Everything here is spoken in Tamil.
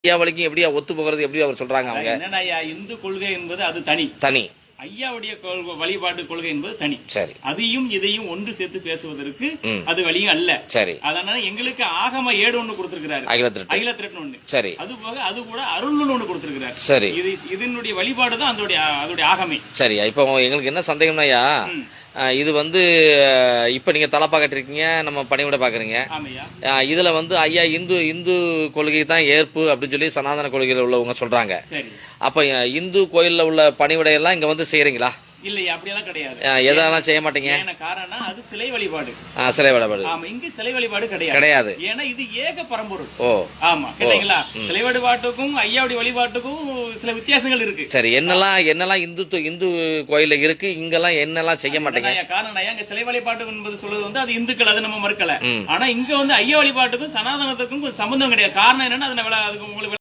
ஐயா வழிக்கும் எப்படியா ஒத்து போகிறது எப்படி அவர் சொல்றாங்க அவங்க? என்னன்னா இந்து கொள்கை என்பது அது தனி. ஐயாவுடைய வழிபாட்டு கொள்கை என்பது தனி. சரி. அதையும் இதையும் ஒன்று சேர்த்து பேசுவதற்கு அது வழியும் அல்ல. சரி. அதனால எங்களுக்கு ஆகம ஏடு ஒண்ணு கொடுத்திருக்கிறாரு, அகிலத்திரட்டு ஒண்ணு. சரி. அது போக அது கூட அருள்நூல் ஒண்ணு கொடுத்திருக்கிறாரு. சரி. இதனுடைய வழிபாடுதான் அதோடைய ஆகமே. சரி. இப்போ எங்களுக்கு என்ன சந்தேகம்னா இது இப்ப நீங்க தலை பாக்கட்டிருக்கீங்க, நம்ம பணிவிட பாக்குறீங்க. இதுல ஐயா இந்து கொள்கை தான் ஏற்பு அப்படின்னு சொல்லி சனாதன கொள்கையில உள்ளவங்க சொல்றாங்க. அப்ப இந்து கோயில்ல உள்ள பணிவிடையெல்லாம் இங்க செய்யறீங்களா? இல்லையா, அப்படியெல்லாம் கிடையாது. எதெல்லாம் செய்ய மாட்டீங்க? காரணம் அது சிலை வழிபாடு. சிலை வழிபாடு. ஆமா, இங்க சிலை வழிபாடு கிடையாது. ஏன்னா இது ஏக பரம்பொருள். ஆமா, இல்லைங்களா? சிலை வழிபாட்டுக்கும் ஐயாவுடைய வழிபாட்டுக்கும் சில வித்தியாசங்கள் இருக்கு. சரி. என்னெல்லாம் இந்து கோயில்ல இருக்கு, இங்கெல்லாம் என்னெல்லாம் செய்ய மாட்டீங்க? காரணம் இங்க சிலை வழிபாட்டு என்பது சொல்றது அது இந்துக்கள், அது நம்ம மறுக்கல. ஆனா இங்க ஐயா வழிபாட்டுக்கும் சனாதனத்துக்கும் சம்பந்தம் கிடையாது. காரணம் என்னன்னா அதுக்கு உங்களுக்கு